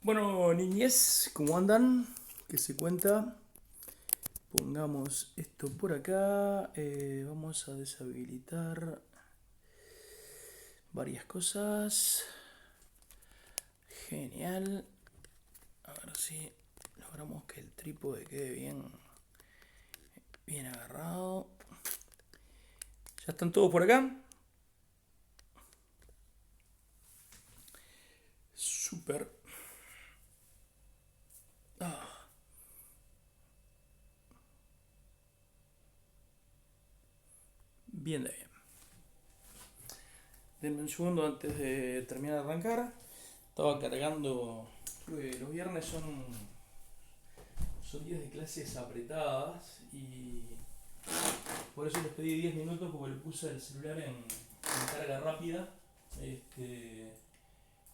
Bueno, niñez, ¿cómo andan? ¿Qué se cuenta? Pongamos esto por acá. Vamos a deshabilitar varias cosas. Genial. A ver si logramos que el trípode quede bien agarrado. ¿Ya están todos por acá? Súper. Ah, bien de bien. Denme un segundo antes de terminar de arrancar. Estaba cargando. Los viernes son días de clases apretadas y por eso les pedí 10 minutos porque le puse el celular en carga rápida. Este,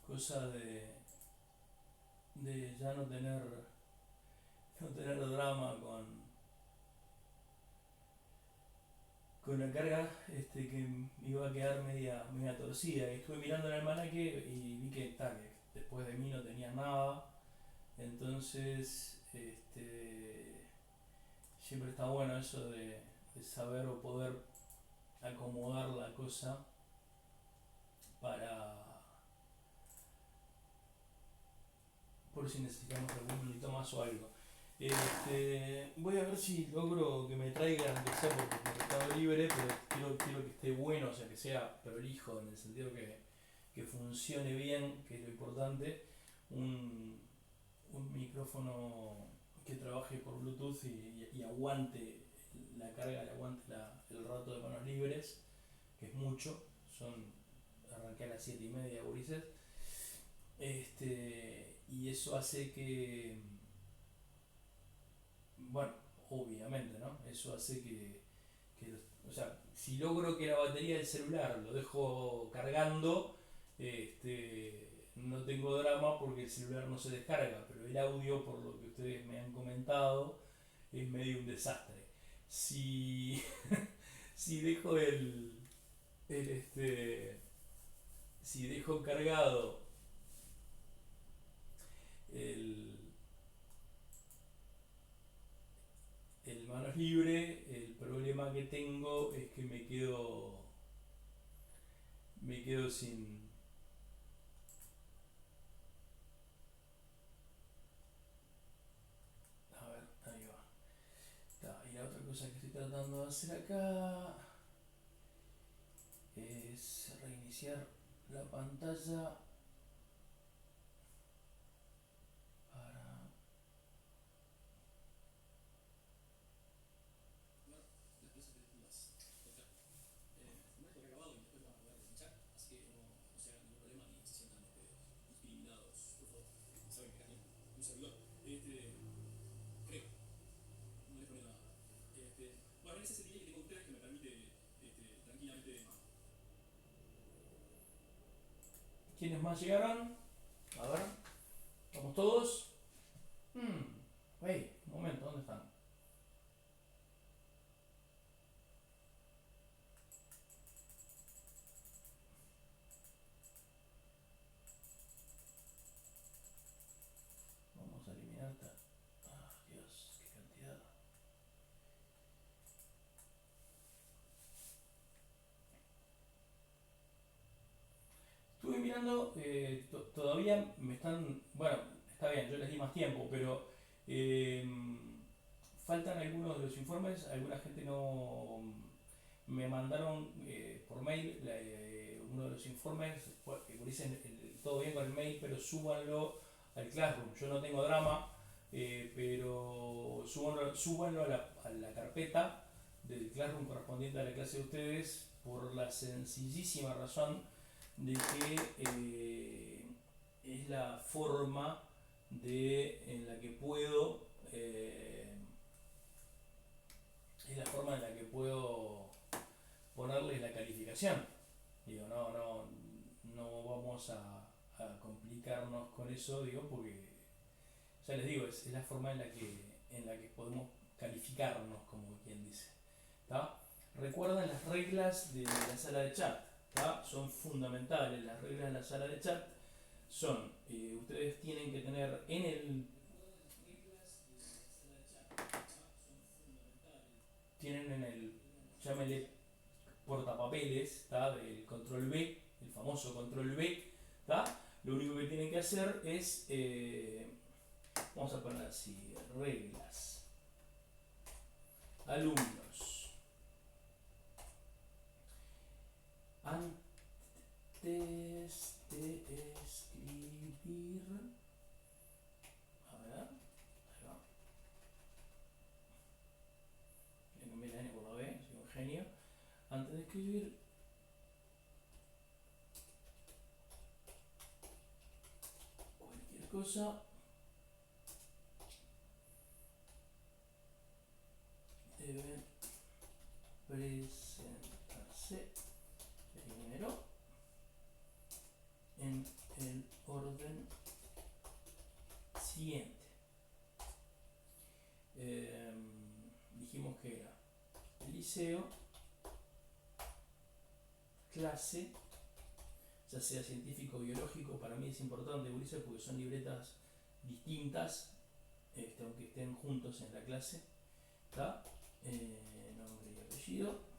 cosa de ya no tener drama con la carga, que iba a quedar media torcida. Y estuve mirando el almanaque y vi que después de mí no tenía nada. Entonces, siempre está bueno eso de saber o poder acomodar la cosa para, por si necesitamos algún minutito más o algo. Voy a ver si logro que me traigan, aunque sea por Mercado Libre, pero quiero que esté bueno, o sea, que sea prolijo, en el sentido que funcione bien, que es lo importante. Un, un micrófono que trabaje por Bluetooth y aguante la carga, aguante el rato de manos libres, que es mucho. Arranqué a las 7:30, gurises. Y eso hace bueno, obviamente, ¿no? Eso hace o sea, si logro que la batería del celular lo dejo cargando, no tengo drama porque el celular no se descarga, pero el audio, por lo que ustedes me han comentado, es medio un desastre. Si, si dejo el si dejo cargado el, el manos libre, el problema que tengo es que me quedo sin. A ver, ahí va. Y la otra cosa que estoy tratando de hacer acá es reiniciar la pantalla para. ¿Quiénes más llegaron? A ver, ¿vamos todos? Hey, un momento, ¿dónde están? Vamos a eliminar. Dios, qué cantidad. Estuve mirando, todavía me están. Bueno, está bien, yo les di más tiempo, pero eh, faltan algunos de los informes. Alguna gente no. Me mandaron por mail uno de los informes. Que dicen todo bien con el mail, pero súbanlo al Classroom. Yo no tengo drama, pero súbanlo a la carpeta del Classroom correspondiente a la clase de ustedes, por la sencillísima razón de que es la forma en la que puedo ponerles la calificación. Digo, no vamos a complicarnos con eso, digo, porque ya les digo, es la forma en la que podemos calificarnos, como quien dice. ¿Tá? Recuerden las reglas de la sala de chat. ¿Tá? Son fundamentales las reglas de la sala de chat. son, ustedes tienen que tener en el, tienen en el, llámele portapapeles, ¿tá? Del control B, el famoso control B, ¿tá? Lo único que tienen que hacer es, vamos a poner así, reglas, alumnos, antes de escribir, a ver, ahí va, le cambié la N por la B, soy un genio, antes de escribir cualquier cosa, deben presentarse primero en el orden siguiente. Dijimos que era el liceo, clase, ya sea científico o biológico. Para mí es importante, Ulises, porque son libretas distintas, aunque estén juntos en la clase. ¿Está? Nombre y apellido.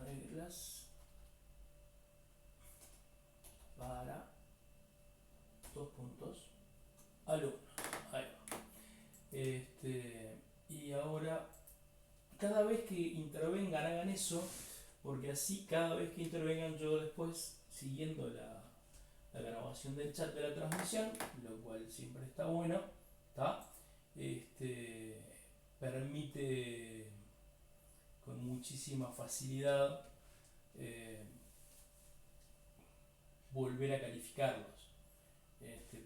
Reglas para dos puntos alumnos. Ahí va. Y ahora, cada vez que intervengan, hagan eso, porque así cada vez que intervengan yo después, siguiendo la grabación del chat de la transmisión, lo cual siempre está bueno, ¿está? Permite con muchísima facilidad volver a calificarlos.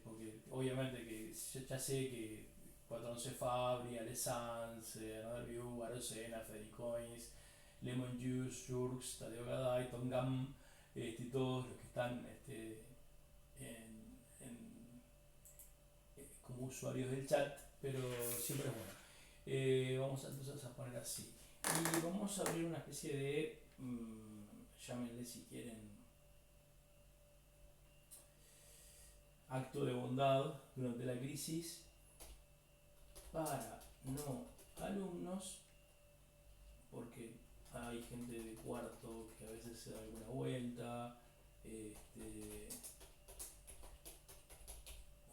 Porque obviamente que ya sé que 411 Fabri, Alessandz, Review, Arocena, Federicoins, Lemon Juice, Jurks, Tadeo Gaday, Tongam, todos los que están como usuarios del chat, pero siempre es bueno. Vamos entonces a poner así. Y vamos a abrir una especie de, llámenle si quieren, acto de bondad durante la crisis para no alumnos, porque hay gente de cuarto que a veces se da alguna vuelta,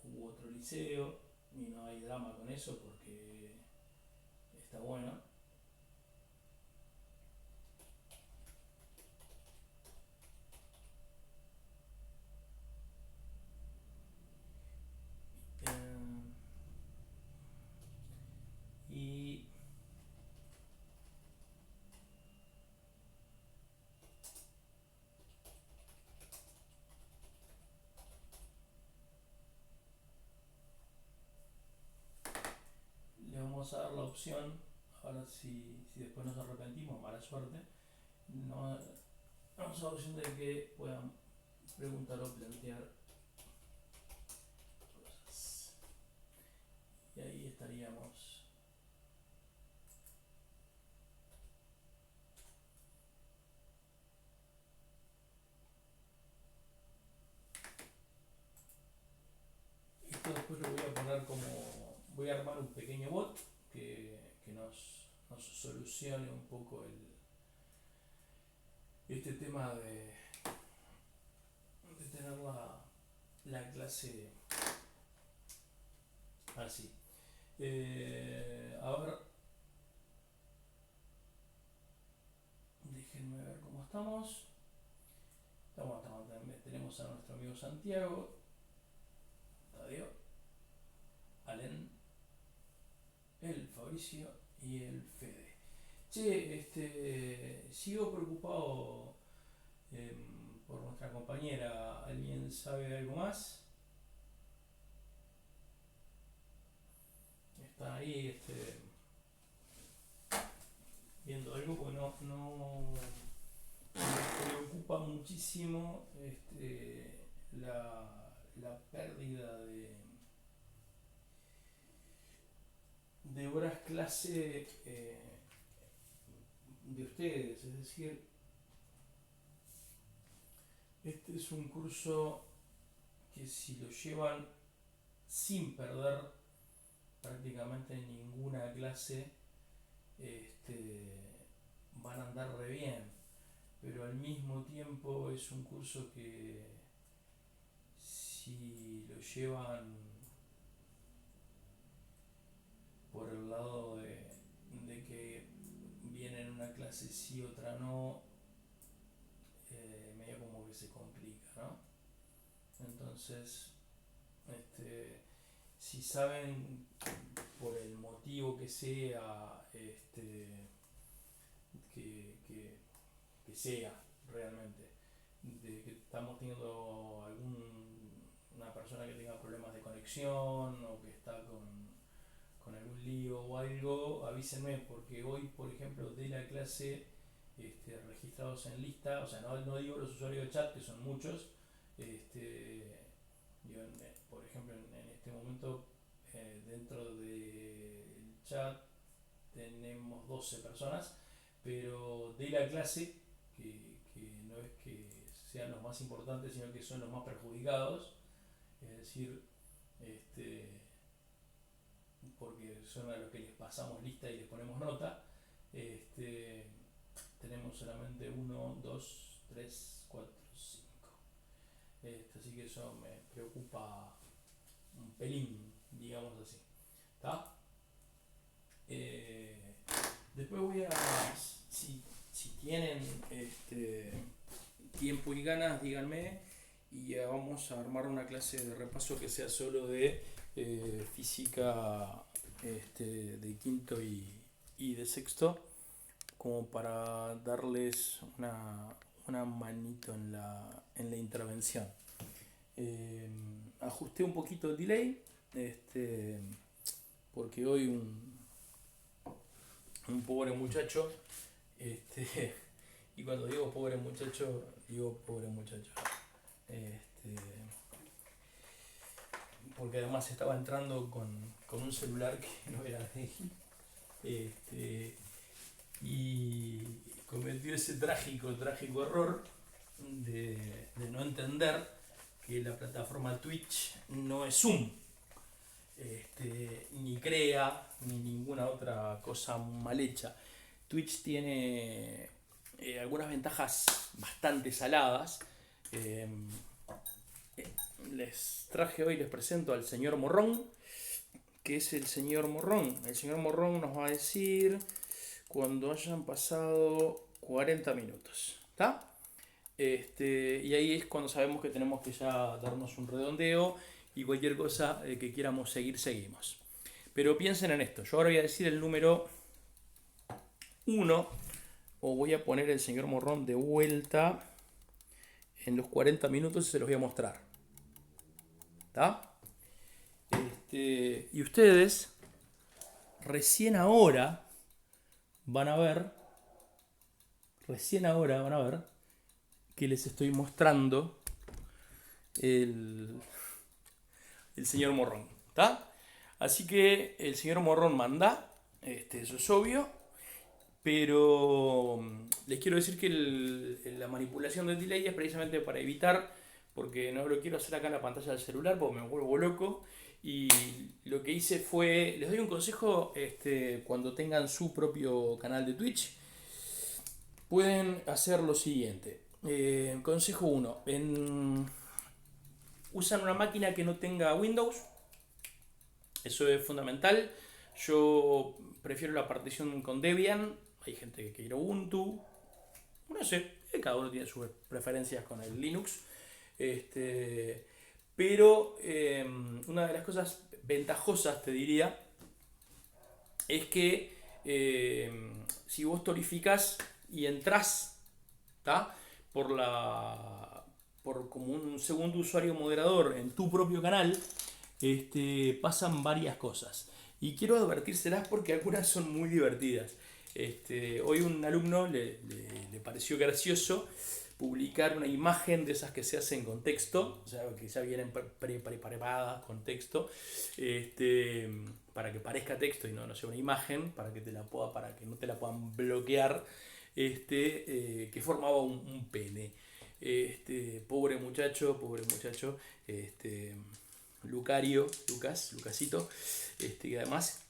u otro liceo, y no hay drama con eso porque está bueno. Y le vamos a dar la opción, ahora si después nos arrepentimos, mala suerte, no, vamos a dar la opción de que puedan preguntar o plantear cosas. Y ahí estaríamos. Esto después lo voy a poner como, voy a armar un pequeño bot que nos solucione un poco este tema de tener la clase así. A ver, déjenme ver cómo estamos. Tenemos a nuestro amigo Santiago, Tadeo, Alen, el Fabricio y el Fede. Che, sigo preocupado por nuestra compañera. ¿Alguien sabe algo más? Están ahí viendo algo porque no me preocupa muchísimo la pérdida de horas clase de ustedes, es decir, este es un curso que si lo llevan sin perder prácticamente ninguna clase, van a andar re bien, pero al mismo tiempo es un curso que si lo llevan por el lado de que vienen una clase sí, otra no, medio como que se complica, ¿no? Entonces, si saben por el motivo que sea, que sea realmente, de que estamos teniendo una persona que tenga problemas de conexión o que está con algún lío o algo, avísenme, porque hoy, por ejemplo, de la clase registrados en lista, o sea, no digo los usuarios de chat, que son muchos, por ejemplo, en este momento, dentro del chat tenemos 12 personas, pero de la clase, que no es que sean los más importantes, sino que son los más perjudicados, es decir, porque son a los que les pasamos lista y les ponemos nota, tenemos solamente 1, 2, 3, 4, 5. Así que eso me preocupa un pelín, digamos así. ¿Está? Después voy a, si tienen tiempo y ganas, díganme y vamos a armar una clase de repaso que sea solo de física de quinto y de sexto, como para darles una manito en la intervención. Ajusté un poquito el delay, porque hoy un pobre muchacho, y cuando digo pobre muchacho, porque además estaba entrando con un celular que no era de él, y cometió ese trágico error de no entender que la plataforma Twitch no es Zoom, ni Crea, ni ninguna otra cosa mal hecha. Twitch tiene algunas ventajas bastante saladas. Les presento al señor Morrón, que es el señor Morrón. El señor Morrón nos va a decir cuando hayan pasado 40 minutos. ¿Está? Y ahí es cuando sabemos que tenemos que ya darnos un redondeo y cualquier cosa que quieramos seguimos. Pero piensen en esto. Yo ahora voy a decir el número 1, o voy a poner el señor Morrón de vuelta en los 40 minutos y se los voy a mostrar. ¿Está? Y ustedes recién ahora van a ver que les estoy mostrando el señor Morrón. ¿Está? Así que el señor Morrón manda, eso es obvio, pero les quiero decir que la manipulación del delay es precisamente para evitar, porque no lo quiero hacer acá en la pantalla del celular porque me vuelvo loco, y lo que hice fue, les doy un consejo, cuando tengan su propio canal de Twitch, pueden hacer lo siguiente. Consejo 1, usan una máquina que no tenga Windows, eso es fundamental. Yo prefiero la partición con Debian, hay gente que quiere Ubuntu, no sé, cada uno tiene sus preferencias con el Linux, pero una de las cosas ventajosas, te diría, es que si vos torificás y entrás, ¿tá?, por como un segundo usuario moderador en tu propio canal, pasan varias cosas. Y quiero advertírselas porque algunas son muy divertidas. Hoy un alumno le pareció gracioso publicar una imagen de esas que se hacen con texto, o sea, que ya vienen preparadas con texto, para que parezca texto y no sea una imagen, para que para que no te la puedan bloquear, que formaba un pene. Pobre muchacho, Lucasito, que además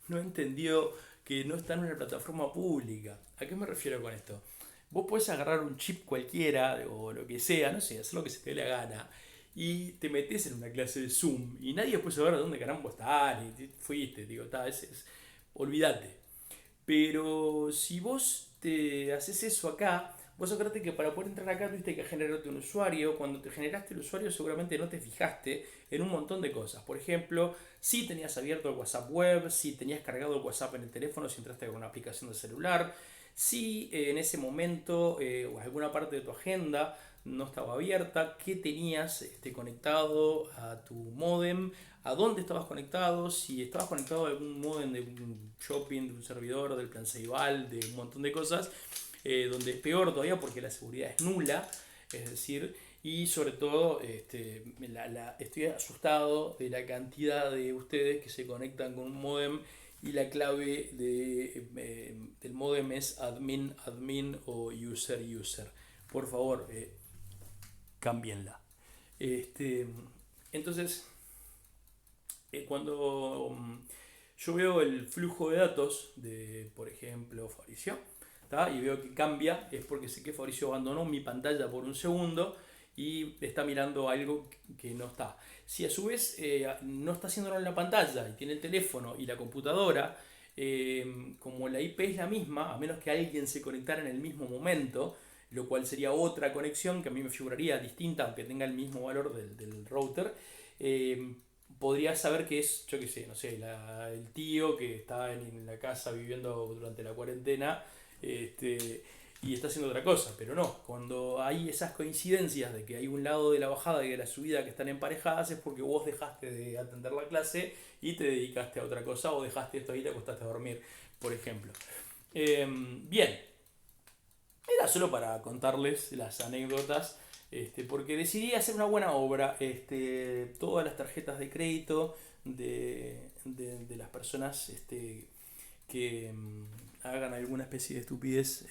no entendió que no está en una plataforma pública. ¿A qué me refiero con esto? Vos podés agarrar un chip cualquiera o lo que sea, no sé, hacer lo que se te dé la gana y te metes en una clase de Zoom y nadie puede saber de dónde caramba estás y fuiste, digo, olvídate. Pero si vos te haces eso acá, vos acordate que para poder entrar acá tuviste que generarte un usuario. Cuando te generaste el usuario seguramente no te fijaste en un montón de cosas. Por ejemplo, si tenías abierto el WhatsApp web, si tenías cargado el WhatsApp en el teléfono, si entraste con una aplicación de celular, si en ese momento o alguna parte de tu agenda no estaba abierta, qué tenías conectado a tu modem, a dónde estabas conectado, si estabas conectado a algún modem de un shopping, de un servidor, del plan Ceibal, de un montón de cosas, donde es peor todavía porque la seguridad es nula, es decir, y sobre todo estoy asustado de la cantidad de ustedes que se conectan con un modem y la clave del modem es admin o user. Por favor, cámbienla. Entonces, cuando yo veo el flujo de datos de, por ejemplo, Fabricio, ¿tá? Y veo que cambia, es porque sé que Fabricio abandonó mi pantalla por un segundo y está mirando algo que no está. Si a su vez no está haciéndolo en la pantalla y tiene el teléfono y la computadora, como la IP es la misma, a menos que alguien se conectara en el mismo momento, lo cual sería otra conexión que a mí me figuraría distinta, aunque tenga el mismo valor del router, podría saber que es, yo qué sé, no sé, el tío que está en la casa viviendo durante la cuarentena, y está haciendo otra cosa, pero no, cuando hay esas coincidencias de que hay un lado de la bajada y de la subida que están emparejadas es porque vos dejaste de atender la clase y te dedicaste a otra cosa o dejaste esto ahí y te acostaste a dormir, por ejemplo. Bien, era solo para contarles las anécdotas, porque decidí hacer una buena obra. Todas las tarjetas de crédito de las personas que hagan alguna especie de estupidez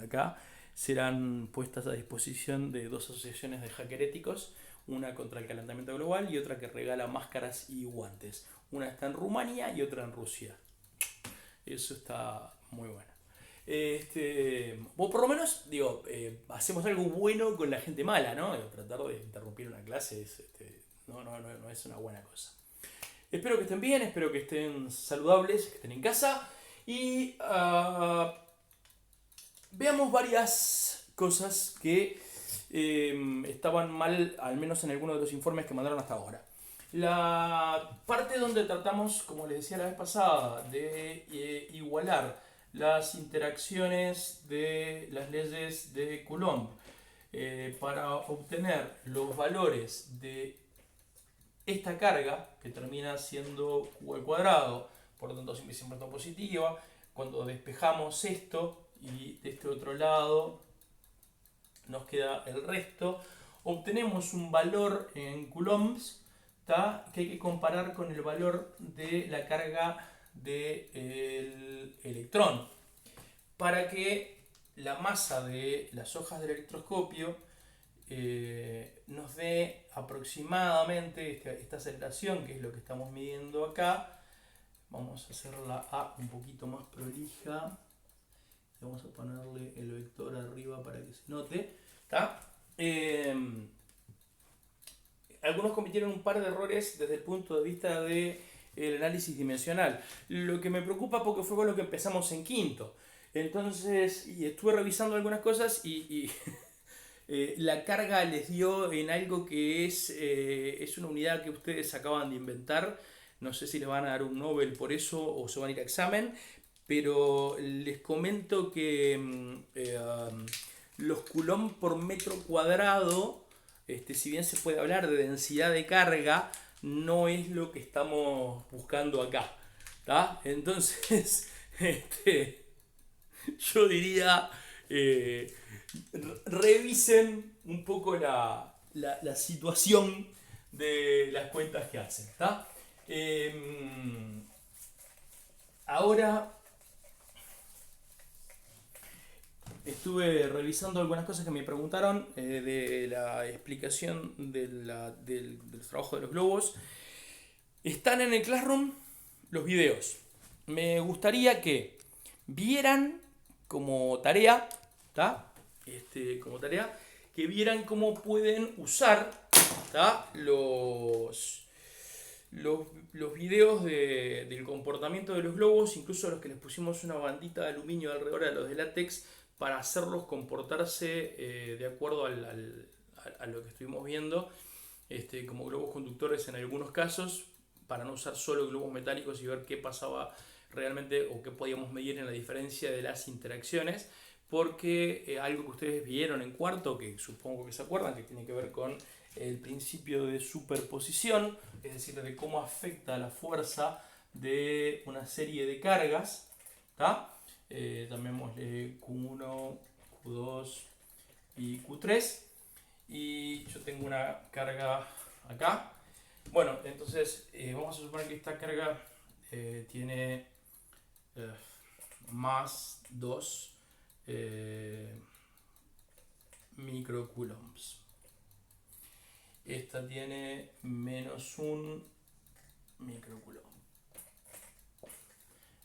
acá serán puestas a disposición de dos asociaciones de hackeréticos, una contra el calentamiento global y otra que regala máscaras y guantes. Una está en Rumania y otra en Rusia. Eso está muy bueno. O por lo menos, digo, hacemos algo bueno con la gente mala, ¿no? Tratar de interrumpir una clase no es una buena cosa. Espero que estén bien, espero que estén saludables, que estén en casa y veamos varias cosas que estaban mal, al menos en algunos de los informes que mandaron hasta ahora. La parte donde tratamos, como les decía la vez pasada, de igualar las interacciones de las leyes de Coulomb para obtener los valores de esta carga, que termina siendo Q al cuadrado, por lo tanto siempre está positiva. Cuando despejamos esto y de este otro lado nos queda el resto, obtenemos un valor en coulombs, que hay que comparar con el valor de la carga del electrón, para que la masa de las hojas del electroscopio nos dé aproximadamente esta aceleración, que es lo que estamos midiendo acá. Vamos a hacerla un poquito más prolija. Vamos a ponerle el vector arriba para que se note. Algunos cometieron un par de errores desde el punto de vista del análisis dimensional. Lo que me preocupa porque fue con lo que empezamos en quinto. Entonces, y estuve revisando algunas cosas y la carga les dio en algo que es una unidad que ustedes acaban de inventar. No sé si les van a dar un Nobel por eso o se van a ir a examen, pero les comento que los coulomb por metro cuadrado, si bien se puede hablar de densidad de carga, no es lo que estamos buscando acá. ¿Tá? Entonces, yo diría eh, revisen un poco la situación de las cuentas que hacen. ¿Está? Ahora estuve revisando algunas cosas que me preguntaron de la explicación del trabajo de los globos. Están en el Classroom los videos. Me gustaría que vieran como tarea, ¿tá? Como tarea, que vieran cómo pueden usar, ¿tá? Los videos del comportamiento de los globos, incluso los que les pusimos una bandita de aluminio alrededor de los de látex, para hacerlos comportarse de acuerdo a lo que estuvimos viendo, como globos conductores en algunos casos, para no usar solo globos metálicos y ver qué pasaba realmente o qué podíamos medir en la diferencia de las interacciones, porque algo que ustedes vieron en cuarto, que supongo que se acuerdan, que tiene que ver con el principio de superposición, es decir, de cómo afecta la fuerza de una serie de cargas, ¿tá? Llamémosle Q1, Q2 y Q3, y yo tengo una carga acá. Bueno, entonces vamos a suponer que esta carga tiene más 2 microcoulombs. Esta tiene menos 1 microcoulomb.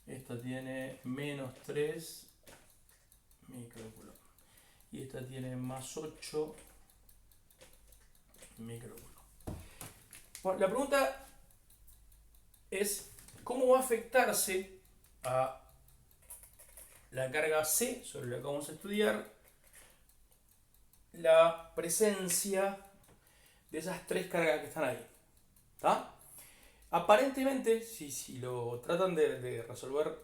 Esta tiene menos 3 microcoulomb. Y esta tiene más 8 microcoulomb. Bueno, la pregunta es cómo va a afectarse a la carga C, sobre la que vamos a estudiar, la presencia de esas tres cargas que están ahí. ¿Tá? Aparentemente, si lo tratan de resolver,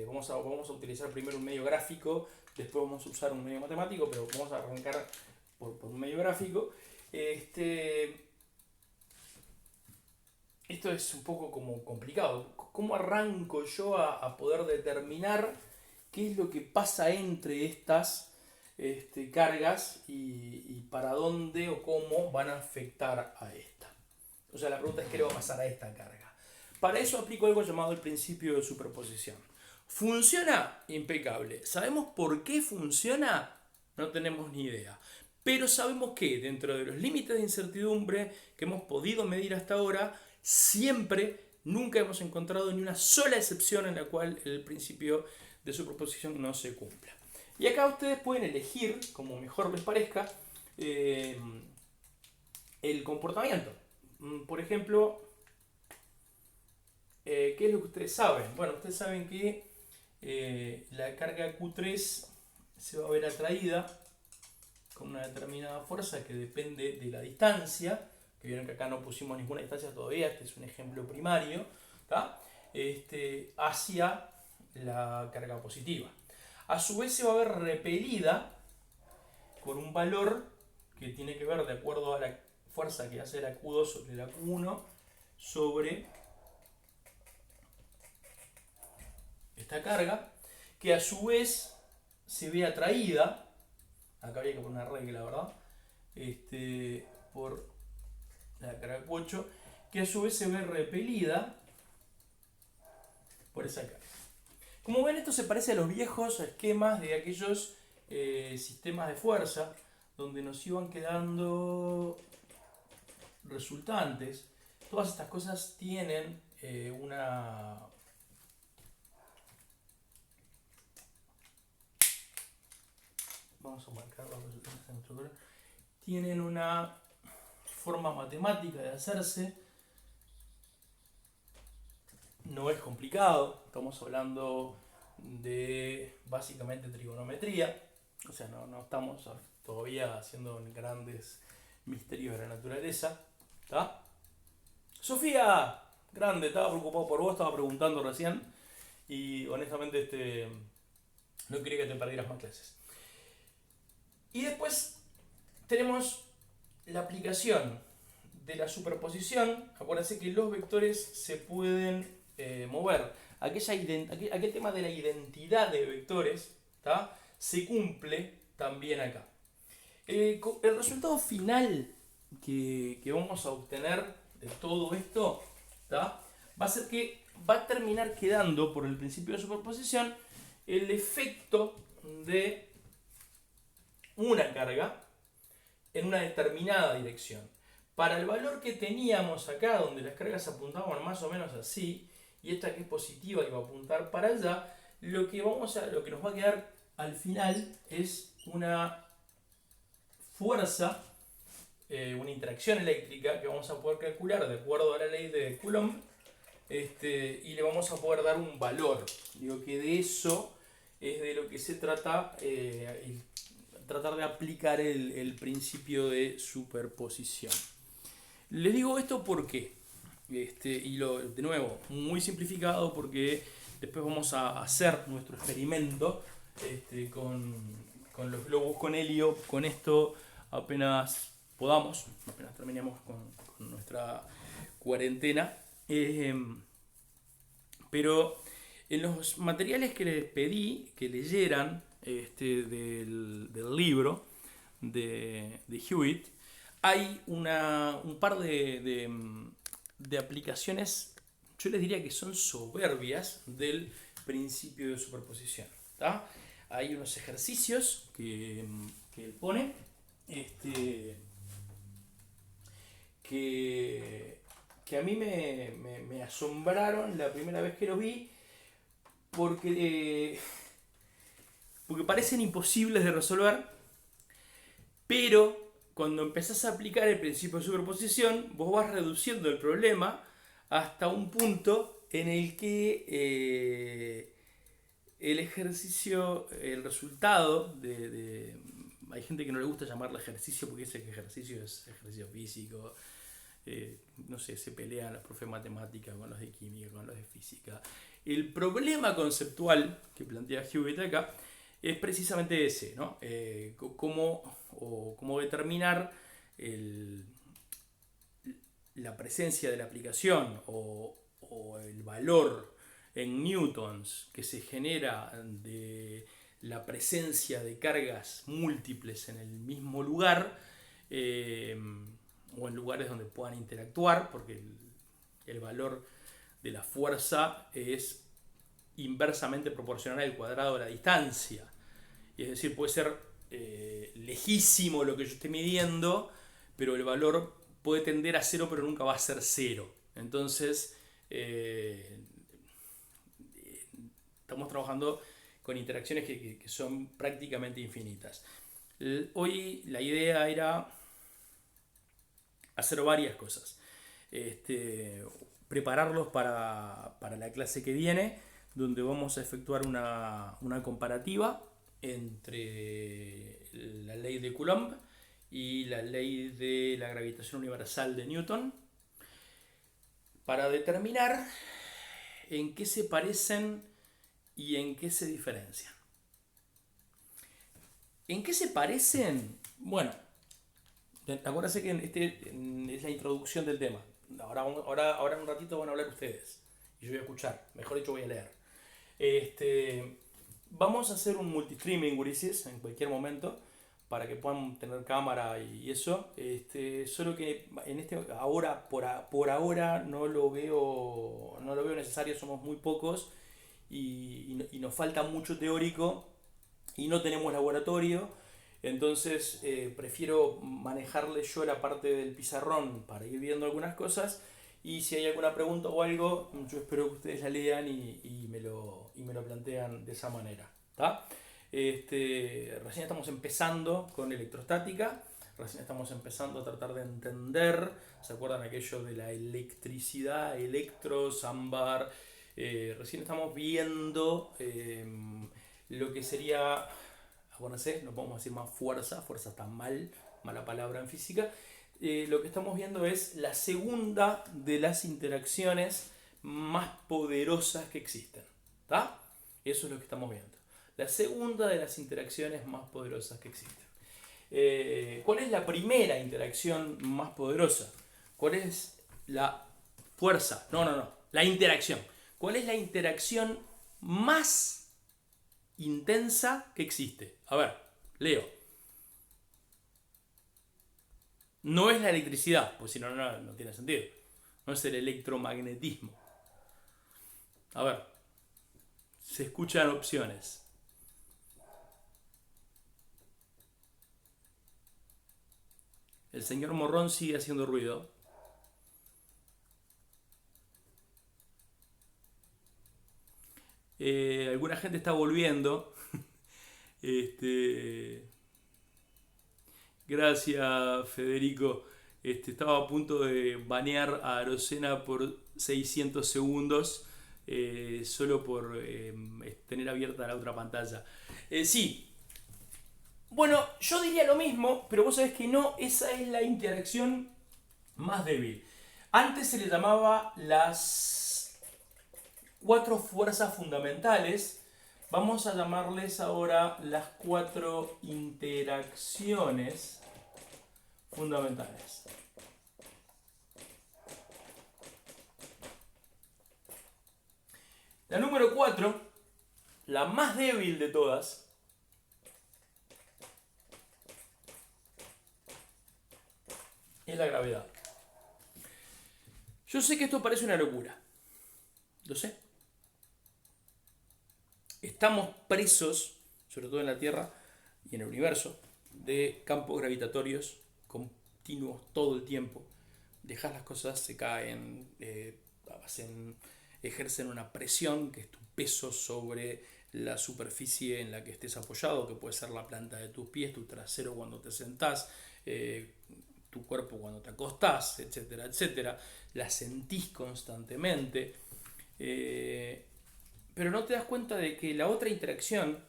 vamos a utilizar primero un medio gráfico, después vamos a usar un medio matemático, pero vamos a arrancar por un medio gráfico. Esto es un poco como complicado. ¿Cómo arranco yo a poder determinar qué es lo que pasa entre estas cargas y para dónde o cómo van a afectar a esta? O sea, la pregunta es qué le va a pasar a esta carga. Para eso aplico algo llamado el principio de superposición. ¿Funciona? Impecable. ¿Sabemos por qué funciona? No tenemos ni idea. Pero sabemos que dentro de los límites de incertidumbre que hemos podido medir hasta ahora, nunca hemos encontrado ni una sola excepción en la cual el principio de superposición no se cumpla. Y acá ustedes pueden elegir, como mejor les parezca, el comportamiento. Por ejemplo, ¿qué es lo que ustedes saben? Bueno, ustedes saben que la carga Q3 se va a ver atraída con una determinada fuerza que depende de la distancia, que vieron que acá no pusimos ninguna distancia todavía, este es un ejemplo primario, ¿tá? Hacia la carga positiva. A su vez se va a ver repelida con un valor que tiene que ver de acuerdo a la fuerza que hace la Q2 sobre la Q1 sobre esta carga, que a su vez se ve atraída, acá habría que poner una regla, ¿verdad? Por la carga Q8, que a su vez se ve repelida por esa carga. Como ven, esto se parece a los viejos esquemas de aquellos sistemas de fuerza donde nos iban quedando resultantes. Todas estas cosas tienen vamos a marcar los resultados en nuestro color. Tienen una forma matemática de hacerse. No es complicado, estamos hablando de básicamente trigonometría, o sea, no estamos todavía haciendo grandes misterios de la naturaleza. ¿Tá? Sofía, grande, estaba preocupado por vos, estaba preguntando recién y honestamente no quería que te perdieras más clases. Y después tenemos la aplicación de la superposición. Acuérdense que los vectores se pueden mover. Aquel tema de la identidad de vectores, ¿tá? se cumple también acá. El resultado final que vamos a obtener de todo esto, ¿tá? Va a ser que va a terminar quedando, por el principio de superposición, el efecto de una carga en una determinada dirección. Para el valor que teníamos acá, donde las cargas apuntaban más o menos así, y esta que es positiva que va a apuntar para allá, lo que nos va a quedar al final es una fuerza, una interacción eléctrica que vamos a poder calcular de acuerdo a la ley de Coulomb, y le vamos a poder dar un valor. Digo que de eso es de lo que se trata, tratar de aplicar el principio de superposición. Les digo esto porque, de nuevo, muy simplificado, porque después vamos a hacer nuestro experimento con los globos con helio. Con esto apenas podamos, apenas terminemos con nuestra cuarentena. Pero en los materiales que les pedí que leyeran del libro de Hewitt, hay un par de aplicaciones, yo les diría que son soberbias del principio de superposición, ¿tá? Hay unos ejercicios que él pone, que a mí me asombraron la primera vez que los vi, porque parecen imposibles de resolver, pero cuando empezás a aplicar el principio de superposición, vos vas reduciendo el problema hasta un punto en el que el ejercicio, el resultado hay gente que no le gusta llamarlo ejercicio porque dice que ejercicio es ejercicio físico. No sé, se pelean los profes de matemática con los de química, con los de física. El problema conceptual que plantea Hewitt acá es precisamente ese, ¿no? Cómo determinar la presencia de la aplicación o el valor en newtons que se genera de la presencia de cargas múltiples en el mismo lugar, o en lugares donde puedan interactuar, porque el valor de la fuerza es inversamente proporcional al cuadrado de la distancia. Y es decir, puede ser lejísimo lo que yo esté midiendo, pero el valor puede tender a cero, pero nunca va a ser cero. Entonces, estamos trabajando con interacciones que son prácticamente infinitas. Hoy la idea era hacer varias cosas. Prepararlos para la clase que viene, donde vamos a efectuar una comparativa entre la ley de Coulomb y la ley de la gravitación universal de Newton, para determinar en qué se parecen y en qué se diferencian. ¿En qué se parecen? Bueno, acuérdense que es la introducción del tema. Ahora en un ratito van a hablar ustedes y yo voy a escuchar, mejor dicho voy a leer. Vamos a hacer un multistreaming, gurises, en cualquier momento, para que puedan tener cámara y eso. Solo que ahora, por ahora no lo veo necesario, somos muy pocos y nos falta mucho teórico y no tenemos laboratorio. Entonces prefiero manejarle yo la parte del pizarrón para ir viendo algunas cosas, y si hay alguna pregunta o algo, yo espero que ustedes la lean y me lo plantean de esa manera, ¿tá? Recién estamos empezando con electrostática, recién estamos empezando a tratar de entender, ¿se acuerdan aquello de la electricidad, electros, ámbar? Recién estamos viendo lo que sería, acuérdense, no podemos decir más fuerza está mala palabra en física. Lo que estamos viendo es la segunda de las interacciones más poderosas que existen, ¿tá? Eso es lo que estamos viendo. La segunda de las interacciones más poderosas que existen. ¿Cuál es la primera interacción más poderosa? ¿Cuál es la fuerza? No, la interacción. ¿Cuál es la interacción más intensa que existe. A ver, leo. No es la electricidad, pues si no, no tiene sentido. No es el electromagnetismo. A ver, se escuchan opciones. El señor Morrón sigue haciendo ruido. Alguna gente está volviendo. Gracias, Federico. Estaba a punto de banear a Arocena por 600 segundos solo por tener abierta la otra pantalla. Sí. Bueno, yo diría lo mismo, pero vos sabés que no, esa es la interacción más débil. Antes se le llamaba las 4 fuerzas fundamentales. Vamos a llamarles ahora las 4 interacciones fundamentales. La número 4, la más débil de todas, es la gravedad. Yo sé que esto parece una locura. Lo sé. Estamos presos, sobre todo en la Tierra y en el universo, de campos gravitatorios continuos todo el tiempo. Dejas las cosas, se caen, ejercen una presión que es tu peso sobre la superficie en la que estés apoyado, que puede ser la planta de tus pies, tu trasero cuando te sentás, tu cuerpo cuando te acostás, etcétera, etcétera. La sentís constantemente. Pero no te das cuenta de que la otra interacción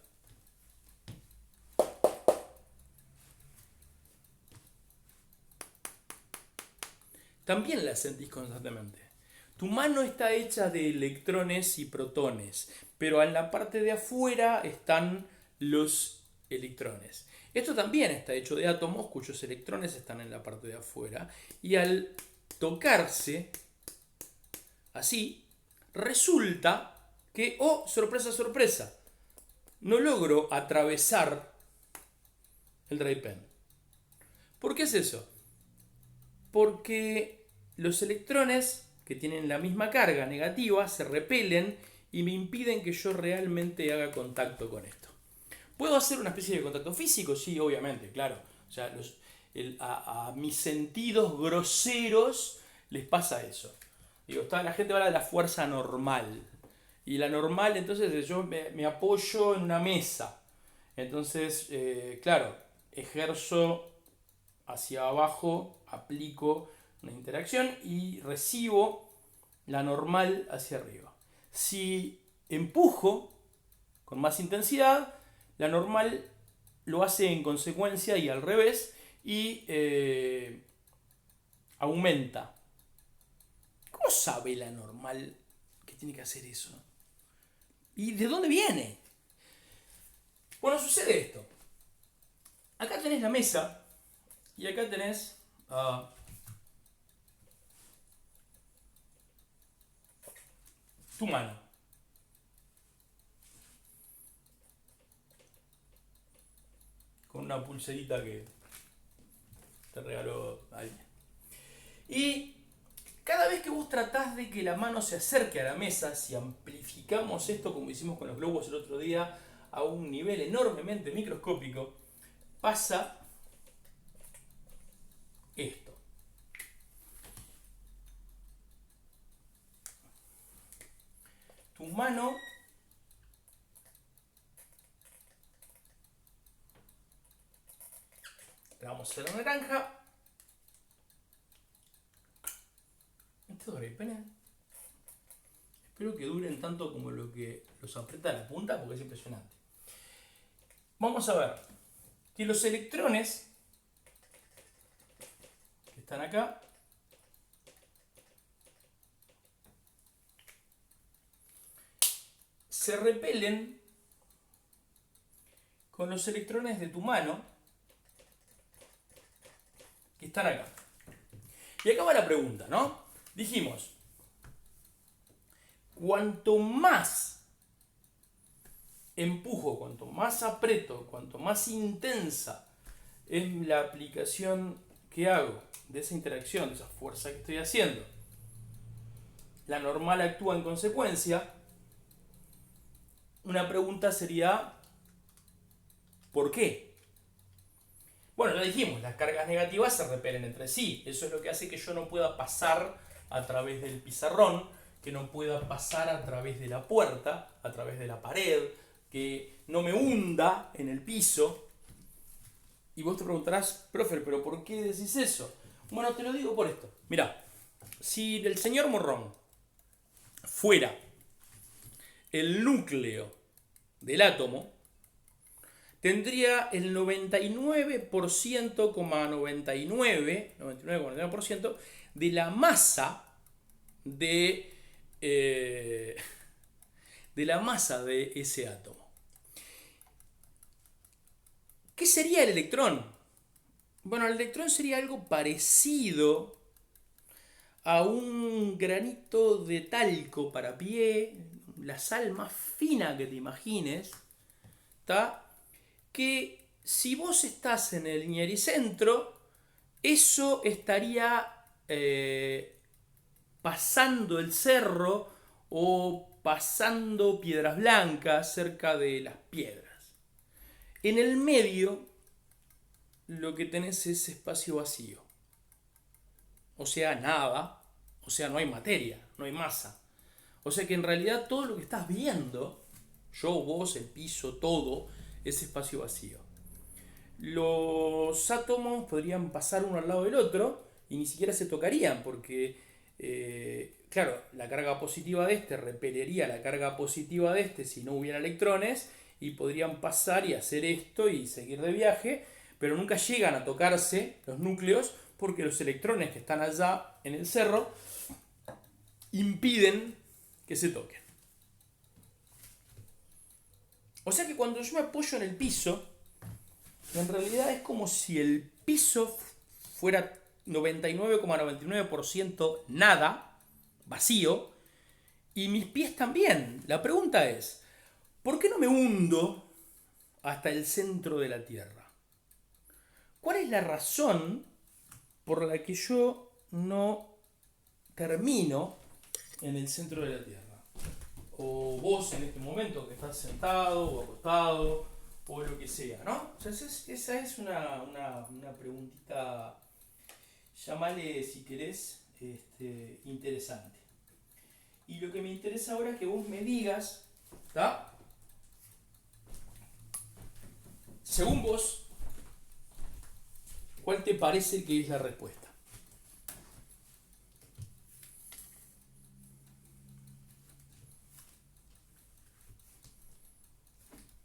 también la sentís constantemente. Tu mano está hecha de electrones y protones, pero en la parte de afuera están los electrones. Esto también está hecho de átomos cuyos electrones están en la parte de afuera y al tocarse así, resulta que, oh, sorpresa, sorpresa, no logro atravesar el dry pen. ¿Por qué es eso? Porque los electrones que tienen la misma carga negativa se repelen y me impiden que yo realmente haga contacto con esto. ¿Puedo hacer una especie de contacto físico? Sí, obviamente, claro. O sea, a mis sentidos groseros les pasa eso. Digo, la gente habla de la fuerza normal. Y la normal, entonces, yo me apoyo en una mesa. Entonces, claro, ejerzo hacia abajo, aplico una interacción y recibo la normal hacia arriba. Si empujo con más intensidad, la normal lo hace en consecuencia y al revés y aumenta. ¿Cómo sabe la normal que tiene que hacer eso? ¿Y de dónde viene? Bueno, sucede esto. Acá tenés la mesa y acá tenés tu mano. Con una pulserita que te regaló alguien. Y cada vez que vos tratás de que la mano se acerque a la mesa, si amplificamos esto como hicimos con los globos el otro día a un nivel enormemente microscópico, pasa esto. Tu mano le vamos a hacer la naranja. Esto es pene. Espero que duren tanto como lo que los aprieta la punta porque es impresionante. Vamos a ver que los electrones que están acá se repelen con los electrones de tu mano que están acá. Y acá va la pregunta, ¿no? Dijimos, cuanto más empujo, cuanto más aprieto, cuanto más intensa es la aplicación que hago de esa interacción, de esa fuerza que estoy haciendo, la normal actúa en consecuencia. Una pregunta sería, ¿por qué? Bueno, ya dijimos, las cargas negativas se repelen entre sí. Eso es lo que hace que yo no pueda pasar a través del pizarrón, que no pueda pasar a través de la puerta, a través de la pared, que no me hunda en el piso. Y vos te preguntarás, profe, ¿pero por qué decís eso? Bueno, te lo digo por esto. Mirá, si el señor Morrón fuera el núcleo del átomo, tendría el 99,99% de la masa de ese átomo. ¿Qué sería el electrón? Bueno, el electrón sería algo parecido a un granito de talco para pie, la sal más fina que te imagines, ¿tá? Que si vos estás en el ñericentro, eso estaría pasando el cerro o pasando Piedras Blancas cerca de las piedras. En el medio lo que tenés es espacio vacío. O sea, nada. O sea, no hay materia, no hay masa. O sea que en realidad todo lo que estás viendo, yo, vos, el piso, todo, es espacio vacío. Los átomos podrían pasar uno al lado del otro y ni siquiera se tocarían porque, claro, la carga positiva de este repelería la carga positiva de este si no hubiera electrones y podrían pasar y hacer esto y seguir de viaje, pero nunca llegan a tocarse los núcleos porque los electrones que están allá en el cerro impiden que se toquen. O sea que cuando yo me apoyo en el piso, en realidad es como si el piso fuera 99,99% nada, vacío, y mis pies también. La pregunta es, ¿por qué no me hundo hasta el centro de la Tierra? ¿Cuál es la razón por la que yo no termino en el centro de la Tierra? O vos en este momento que estás sentado o acostado o lo que sea, ¿no? O sea, esa es una preguntita, llamale si querés, interesante. Y lo que me interesa ahora es que vos me digas, ¿tá? Según vos, ¿cuál te parece que es la respuesta?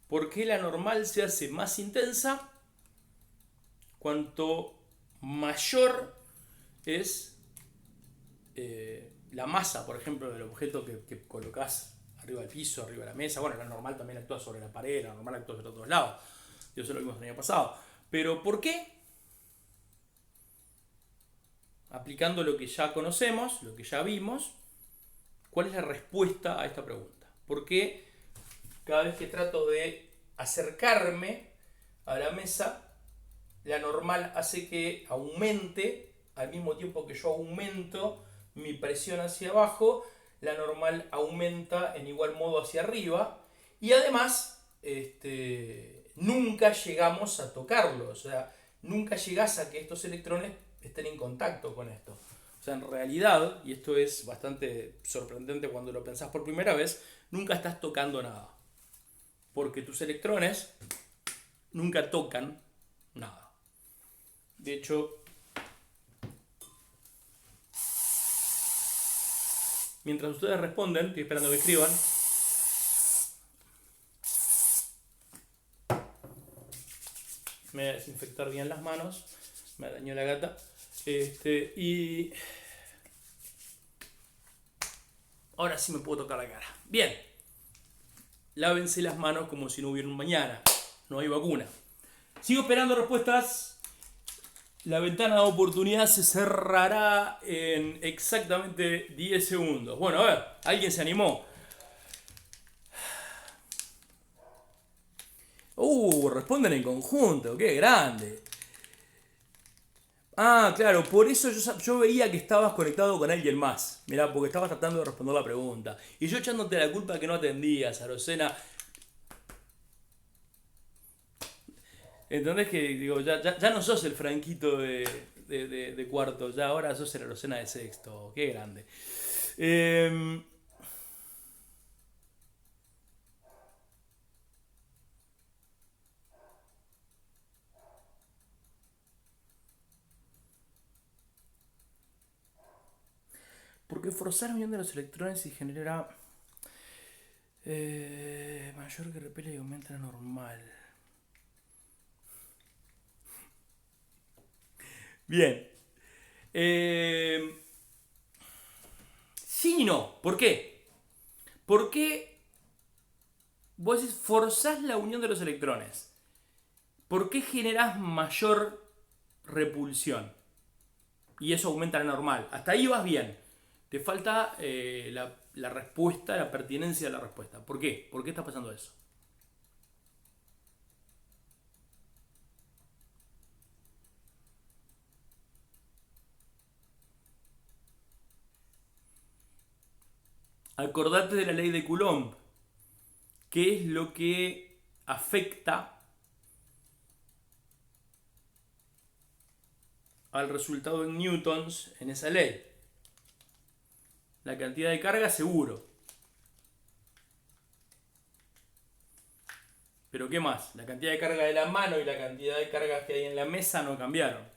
¿Por qué la normal se hace más intensa cuanto mayor es la masa, por ejemplo, del objeto que colocas arriba del piso, arriba de la mesa? Bueno, la normal también actúa sobre la pared, la normal actúa sobre todos lados. Eso lo vimos el año pasado. Pero ¿por qué? Aplicando lo que ya conocemos, lo que ya vimos, ¿cuál es la respuesta a esta pregunta? ¿Por qué cada vez que trato de acercarme a la mesa, la normal hace que aumente, al mismo tiempo que yo aumento mi presión hacia abajo, la normal aumenta en igual modo hacia arriba, y además nunca llegamos a tocarlo? O sea, nunca llegás a que estos electrones estén en contacto con esto. O sea, en realidad, y esto es bastante sorprendente cuando lo pensás por primera vez, nunca estás tocando nada. Porque tus electrones nunca tocan nada. De hecho, mientras ustedes responden, estoy esperando que escriban. Me voy a desinfectar bien las manos. Me dañó la gata. Y ahora sí me puedo tocar la cara. Bien. Lávense las manos como si no hubiera un mañana. No hay vacuna. Sigo esperando respuestas. La ventana de oportunidad se cerrará en exactamente 10 segundos. Bueno, a ver, alguien se animó. Responden en conjunto, qué grande. Ah, claro, por eso yo veía que estabas conectado con alguien más. Mirá, porque estabas tratando de responder la pregunta. Y yo echándote la culpa que no atendías, Arocena. ¿Entendés que, digo, ya no sos el Franquito de cuarto, ya ahora sos el Arocena de sexto? Qué grande. Eh, porque forzar la unión de los electrones y genera mayor que repele y aumenta la normal. Bien. Eh, sí y no. ¿Por qué? Porque vos decís forzás la unión de los electrones. ¿Por qué generás mayor repulsión? Y eso aumenta la normal. Hasta ahí vas bien. Te falta la respuesta, la pertinencia de la respuesta. ¿Por qué? ¿Por qué está pasando eso? Acordate de la ley de Coulomb. ¿Qué es lo que afecta al resultado en newtons en esa ley? La cantidad de carga seguro. Pero ¿qué más? La cantidad de carga de la mano y la cantidad de cargas que hay en la mesa no cambiaron.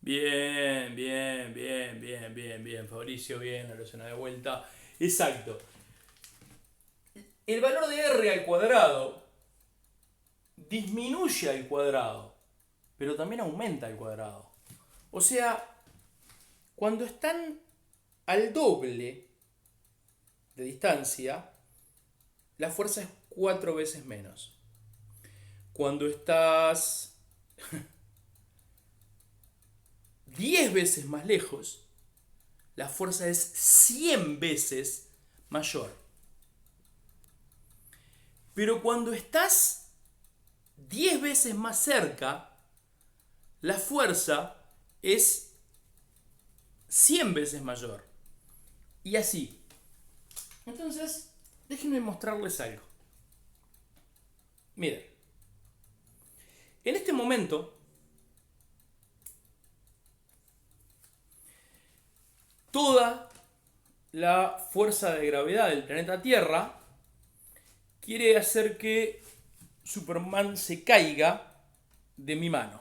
Bien, bien, bien, bien, bien, bien. Fabricio, bien, la loción de vuelta. Exacto. El valor de r al cuadrado disminuye al cuadrado, pero también aumenta al cuadrado. O sea, cuando están al doble de distancia, la fuerza es 4 veces menos. Cuando estás 10 veces más lejos, la fuerza es 100 veces mayor. Pero cuando estás 10 veces más cerca, la fuerza es 100 veces mayor. Y así. Entonces, déjenme mostrarles algo. Miren, en este momento, toda la fuerza de gravedad del planeta Tierra quiere hacer que Superman se caiga de mi mano.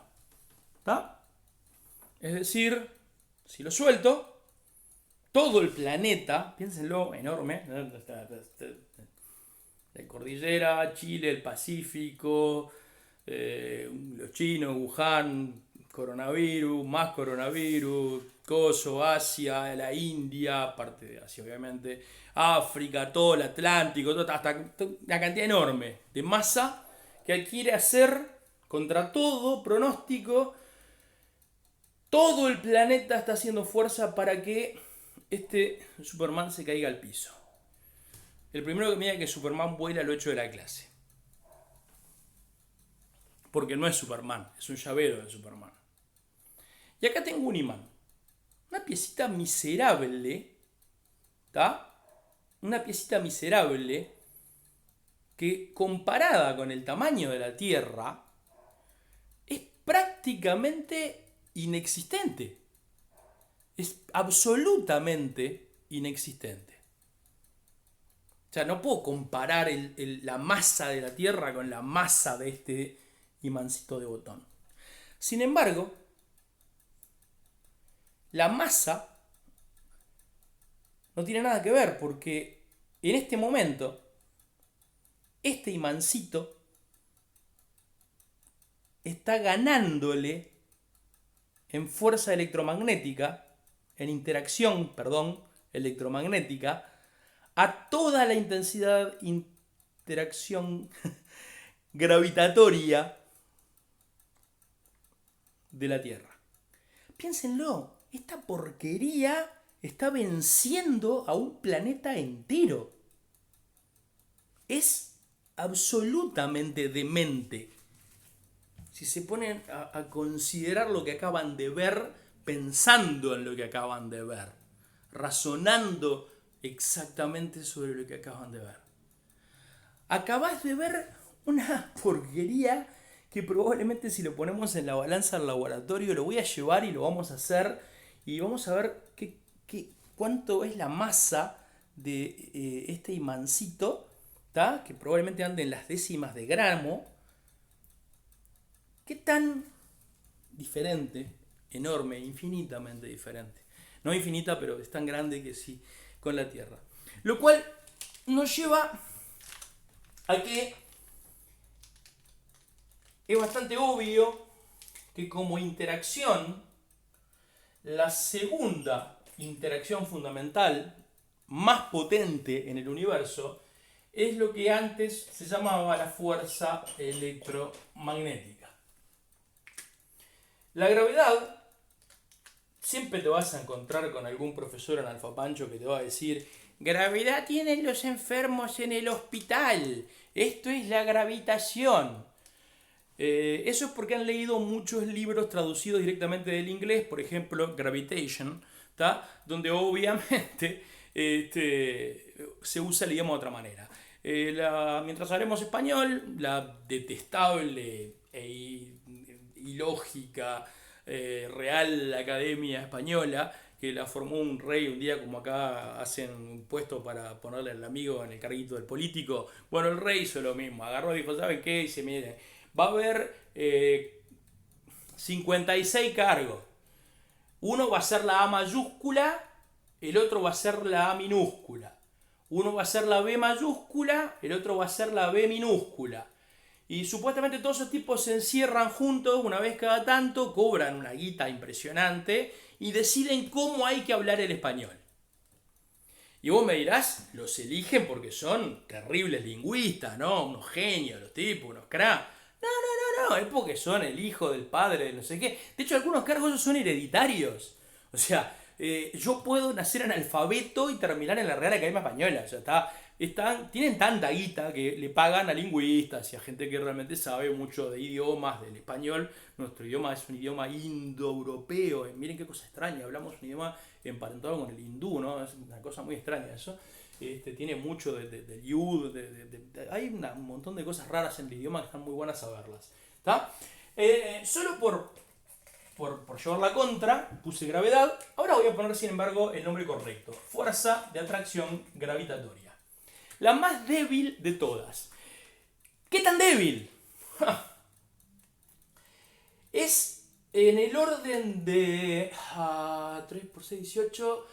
¿Está? Es decir, si lo suelto, todo el planeta, piénsenlo, enorme, la cordillera, Chile, el Pacífico, los chinos, Wuhan, coronavirus, más coronavirus, Coso, Asia, la India, parte de Asia obviamente, África, todo el Atlántico, hasta una cantidad enorme de masa que quiere hacer contra todo pronóstico. Todo el planeta está haciendo fuerza para que este Superman se caiga al piso. El primero que me diga que Superman vuela lo echo de la clase. Porque no es Superman, es un llavero de Superman. Y acá tengo un imán. Una piecita miserable. ¿Está? Una piecita miserable que comparada con el tamaño de la Tierra es prácticamente inexistente. Es absolutamente inexistente. O sea, no puedo comparar la masa de la Tierra con la masa de este imancito de botón. Sin embargo, la masa no tiene nada que ver porque en este momento este imancito está ganándole en fuerza electromagnética, en interacción, perdón, electromagnética, a toda la intensidad interacción gravitatoria de la Tierra. Piénsenlo, esta porquería está venciendo a un planeta entero. Es absolutamente demente. Si se ponen a considerar lo que acaban de ver, pensando en lo que acaban de ver, razonando exactamente sobre lo que acaban de ver. Acabas de ver una porquería que probablemente si lo ponemos en la balanza del laboratorio lo voy a llevar y lo vamos a hacer y vamos a ver cuánto es la masa de este imancito, ¿tá? Que probablemente ande en las décimas de gramo. ¿Qué tan diferente, enorme, infinitamente diferente? No infinita, pero es tan grande que sí, con la Tierra. Lo cual nos lleva a que es bastante obvio que como interacción, la segunda interacción fundamental, más potente en el universo, es lo que antes se llamaba la fuerza electromagnética. La gravedad, siempre te vas a encontrar con algún profesor analfapancho que te va a decir: gravedad tienen los enfermos en el hospital, esto es la gravitación. Eso es porque han leído muchos libros traducidos directamente del inglés, por ejemplo Gravitation, ¿tá? Donde obviamente se usa el idioma de otra manera. Mientras hablemos español, la detestable e ilógica Real Academia Española, que la formó un rey un día, como acá hacen un puesto para ponerle al amigo en el carguito del político. Bueno, el rey hizo lo mismo, agarró y dijo: ¿saben qué? Dice: miren, va a haber 56 cargos. Uno va a ser la A mayúscula, el otro va a ser la A minúscula. Uno va a ser la B mayúscula, el otro va a ser la B minúscula. Y supuestamente todos esos tipos se encierran juntos una vez cada tanto, cobran una guita impresionante y deciden cómo hay que hablar el español. Y vos me dirás, los eligen porque son terribles lingüistas, ¿no? Unos genios, los tipos, unos cracks. No, es porque son el hijo del padre de no sé qué. De hecho, algunos cargos son hereditarios. O sea, yo puedo nacer analfabeto y terminar en la Real Academia Española. O sea, tienen tanta guita que le pagan a lingüistas y a gente que realmente sabe mucho de idiomas, del español. Nuestro idioma es un idioma indoeuropeo. Miren qué cosa extraña, hablamos un idioma emparentado con el hindú, ¿no? Es una cosa muy extraña eso. Tiene mucho del yud, hay un montón de cosas raras en el idioma que están muy buenas saberlas. ¿Tá? Solo por llevar la contra, puse gravedad. Ahora voy a poner, sin embargo, el nombre correcto: fuerza de atracción gravitatoria. La más débil de todas. ¿Qué tan débil? Es en el orden de 3 por 6, 18,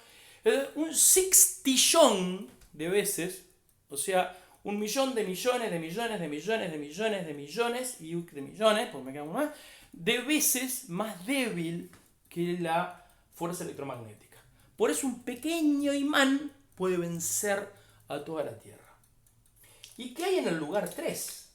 un sextillón de veces, o sea, 1.000.000 de millones de millones de millones de millones de millones y de millones, pues me queda uno más, de veces más débil que la fuerza electromagnética. Por eso un pequeño imán puede vencer a toda la Tierra. ¿Y qué hay en el lugar 3?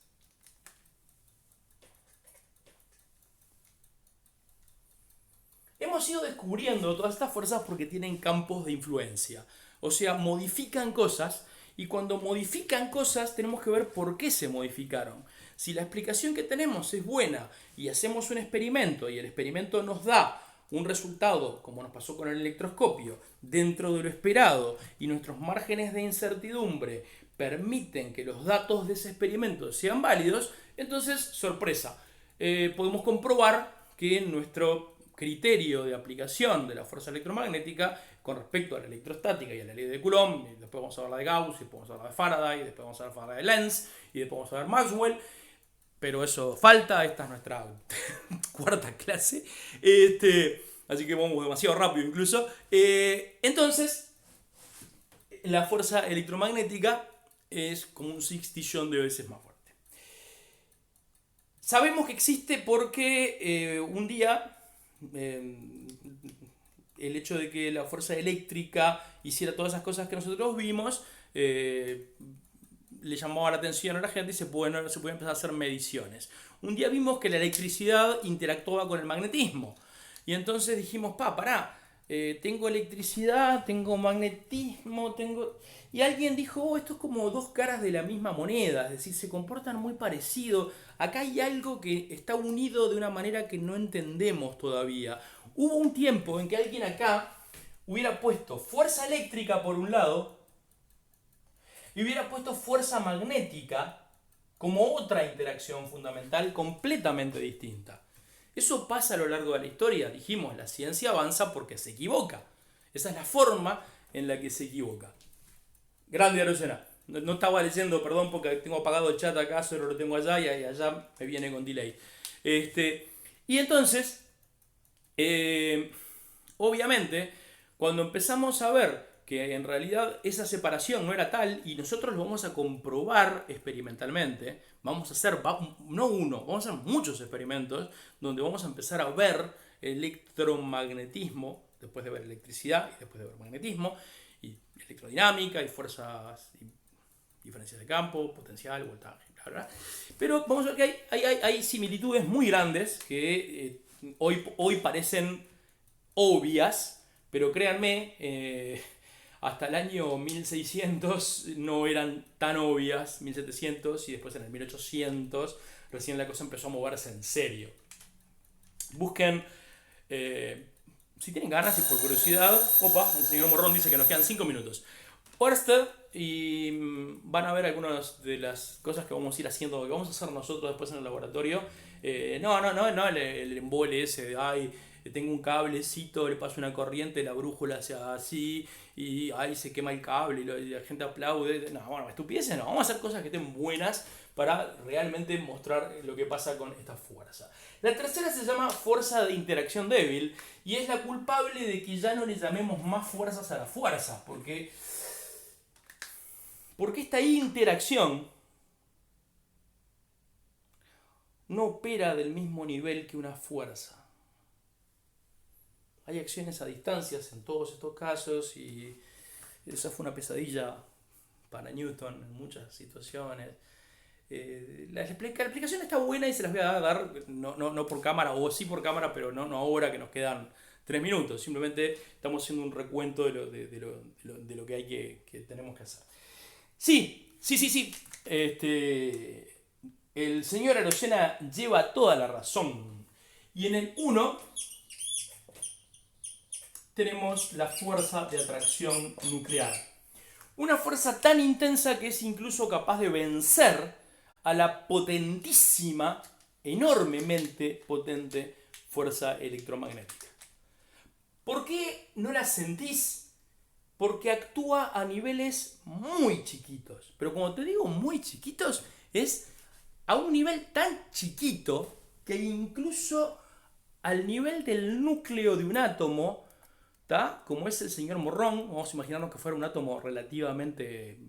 Hemos ido descubriendo todas estas fuerzas porque tienen campos de influencia. O sea, modifican cosas, y cuando modifican cosas tenemos que ver por qué se modificaron. Si la explicación que tenemos es buena y hacemos un experimento y el experimento nos da un resultado, como nos pasó con el electroscopio, dentro de lo esperado, y nuestros márgenes de incertidumbre permiten que los datos de ese experimento sean válidos, entonces, sorpresa, podemos comprobar que nuestro criterio de aplicación de la fuerza electromagnética con respecto a la electrostática y a la ley de Coulomb, y después vamos a hablar de Gauss, y después vamos a hablar de Faraday, y después vamos a hablar de Lenz, y después vamos a ver Maxwell, pero eso falta. Esta es nuestra cuarta clase, así que vamos demasiado rápido incluso. Entonces, la fuerza electromagnética es como un sextillón de veces más fuerte. Sabemos que existe porque un día el hecho de que la fuerza eléctrica hiciera todas esas cosas que nosotros vimos le llamaba la atención a la gente y se puede empezar a hacer mediciones. Un día vimos que la electricidad interactuaba con el magnetismo. Y entonces dijimos, pará, tengo electricidad, tengo magnetismo, Y alguien dijo, esto es como dos caras de la misma moneda, es decir, se comportan muy parecido. Acá hay algo que está unido de una manera que no entendemos todavía. Hubo un tiempo en que alguien acá hubiera puesto fuerza eléctrica por un lado y hubiera puesto fuerza magnética como otra interacción fundamental completamente distinta. Eso pasa a lo largo de la historia. Dijimos, la ciencia avanza porque se equivoca. Esa es la forma en la que se equivoca. Grande Arocena. No estaba leyendo, perdón, porque tengo apagado el chat acá, solo lo tengo allá y allá me viene con delay. Y entonces, obviamente, cuando empezamos a ver que en realidad esa separación no era tal y nosotros lo vamos a comprobar experimentalmente, vamos a hacer, no uno, vamos a hacer muchos experimentos donde vamos a empezar a ver electromagnetismo, después de ver electricidad y después de ver magnetismo, y electrodinámica y fuerzas, y diferencias de campo, potencial, voltaje, bla, bla. Pero vamos a ver que hay similitudes muy grandes que hoy parecen obvias, pero créanme, hasta el año 1600 no eran tan obvias, 1700 y después en el 1800 recién la cosa empezó a moverse en serio. Busquen, si tienen ganas y por curiosidad, el señor Morrón dice que nos quedan 5 minutos. Orsted, y van a ver algunas de las cosas que vamos a ir haciendo, que vamos a hacer nosotros después en el laboratorio. No, el embole ese de, tengo un cablecito, le paso una corriente, la brújula hace así, y se quema el cable, y la gente aplaude. No, bueno, estupideces no, vamos a hacer cosas que estén buenas para realmente mostrar lo que pasa con esta fuerza. La tercera se llama fuerza de interacción débil, y es la culpable de que ya no le llamemos más fuerzas a la fuerza, porque esta interacción no opera del mismo nivel que una fuerza. Hay acciones a distancias en todos estos casos y esa fue una pesadilla para Newton en muchas situaciones. La explicación está buena y se las voy a dar, no por cámara, o sí por cámara, pero no ahora que nos quedan 3 minutos. Simplemente estamos haciendo un recuento de lo que hay que tenemos que hacer. Sí. El señor Arocena lleva toda la razón. Y en el 1 tenemos la fuerza de atracción nuclear. Una fuerza tan intensa que es incluso capaz de vencer a la potentísima, enormemente potente fuerza electromagnética. ¿Por qué no la sentís? Porque actúa a niveles muy chiquitos. Pero como te digo muy chiquitos, es a un nivel tan chiquito que incluso al nivel del núcleo de un átomo, ¿tá? Como es el señor Morrón, vamos a imaginarnos que fuera un átomo relativamente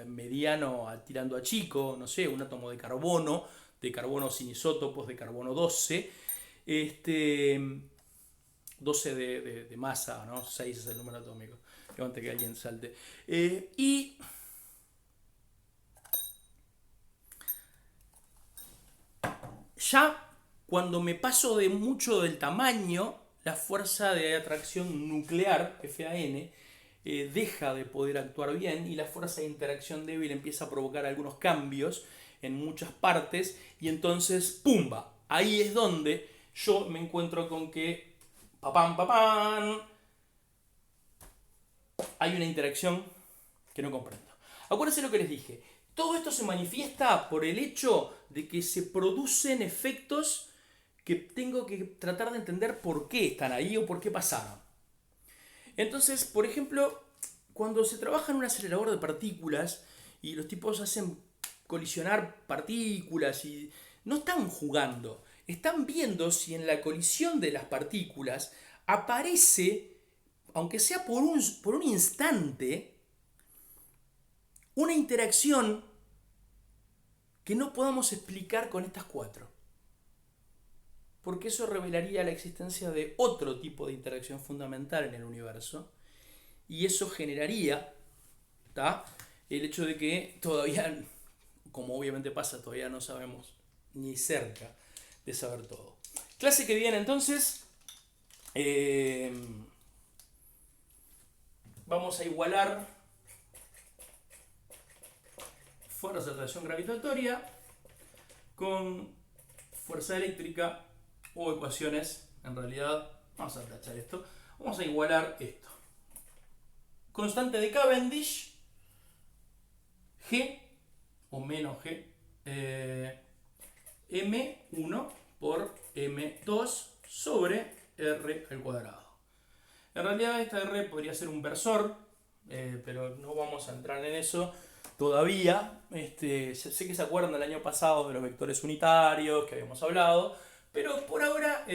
mediano tirando a chico, no sé, un átomo de carbono sin isótopos, de carbono 12, 12 de masa, ¿no? 6 es el número atómico. Antes que alguien salte. Y ya cuando me paso de mucho del tamaño, la fuerza de atracción nuclear, FAN, deja de poder actuar bien y la fuerza de interacción débil empieza a provocar algunos cambios en muchas partes y entonces, ¡pumba! Ahí es donde yo me encuentro con que, hay una interacción que no comprendo. Acuérdense lo que les dije. Todo esto se manifiesta por el hecho de que se producen efectos que tengo que tratar de entender por qué están ahí o por qué pasaron. Entonces, por ejemplo, cuando se trabaja en un acelerador de partículas y los tipos hacen colisionar partículas y no están jugando, están viendo si en la colisión de las partículas aparece, aunque sea por un instante, una interacción que no podamos explicar con estas 4. Porque eso revelaría la existencia de otro tipo de interacción fundamental en el universo y eso generaría, el hecho de que todavía, como obviamente pasa, todavía no sabemos ni cerca de saber todo. Clase que viene entonces, vamos a igualar fuerza de atracción gravitatoria con fuerza eléctrica o ecuaciones. En realidad, vamos a tachar esto, vamos a igualar esto. Constante de Cavendish, G o menos G, M1 por M2 sobre R al cuadrado. En realidad esta R podría ser un versor, pero no vamos a entrar en eso todavía. Sé que se acuerdan del año pasado de los vectores unitarios que habíamos hablado, pero por ahora,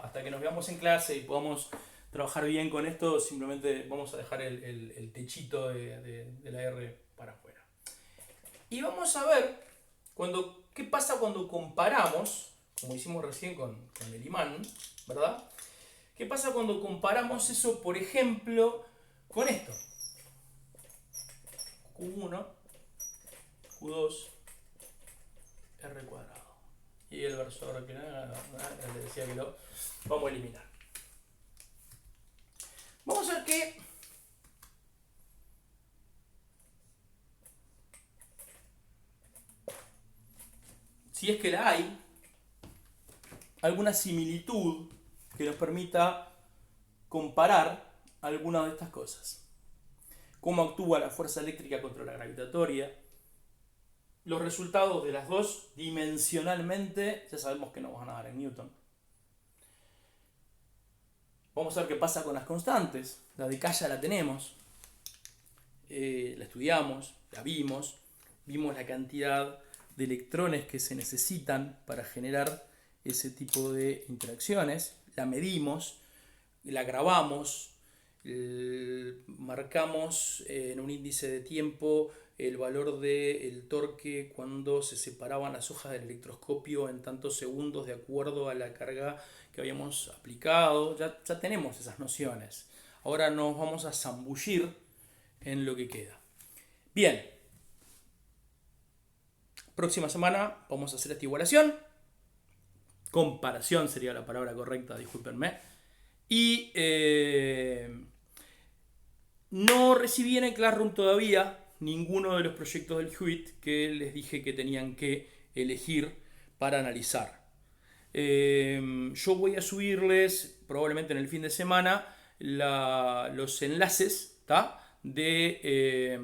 hasta que nos veamos en clase y podamos trabajar bien con esto, simplemente vamos a dejar el techito de la R para afuera. Y vamos a ver qué pasa cuando comparamos, como hicimos recién con el imán, ¿verdad? ¿Qué pasa cuando comparamos eso, por ejemplo, con esto? Q1, Q2, R cuadrado. Y el versor que le decía que lo vamos a eliminar. Vamos a ver que si es que la hay, alguna similitud que nos permita comparar alguna de estas cosas. Cómo actúa la fuerza eléctrica contra la gravitatoria. Los resultados de las dos dimensionalmente ya sabemos que no van a dar en Newton. Vamos a ver qué pasa con las constantes. La de K ya la tenemos. La estudiamos, la vimos. Vimos la cantidad de electrones que se necesitan para generar ese tipo de interacciones. La medimos, la grabamos, marcamos en un índice de tiempo el valor del torque cuando se separaban las hojas del electroscopio en tantos segundos de acuerdo a la carga que habíamos aplicado. Ya tenemos esas nociones. Ahora nos vamos a zambullir en lo que queda. Bien. Próxima semana vamos a hacer esta igualación. Comparación sería la palabra correcta, discúlpenme. Y no recibí en el Classroom todavía ninguno de los proyectos del Hewitt que les dije que tenían que elegir para analizar. Yo voy a subirles probablemente en el fin de semana los enlaces, ¿tá? de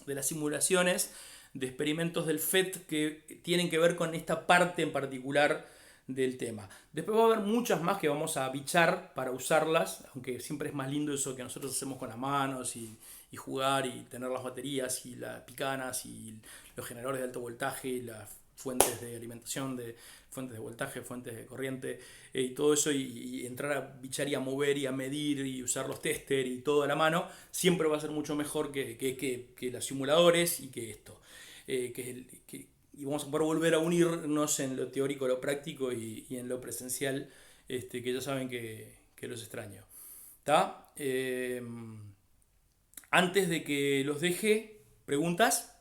las simulaciones de experimentos del FET que tienen que ver con esta parte en particular del tema. Después va a haber muchas más que vamos a bichar para usarlas, aunque siempre es más lindo eso que nosotros hacemos con las manos y jugar y tener las baterías y las picanas y los generadores de alto voltaje, las fuentes de alimentación, de fuentes de voltaje, fuentes de corriente y todo eso, y entrar a bichar y a mover y a medir y usar los tester y todo a la mano, siempre va a ser mucho mejor que los simuladores y que esto. Y vamos a poder volver a unirnos en lo teórico, lo práctico y en lo presencial, que ya saben que los extraño. ¿Tá? Antes de que los deje, ¿preguntas?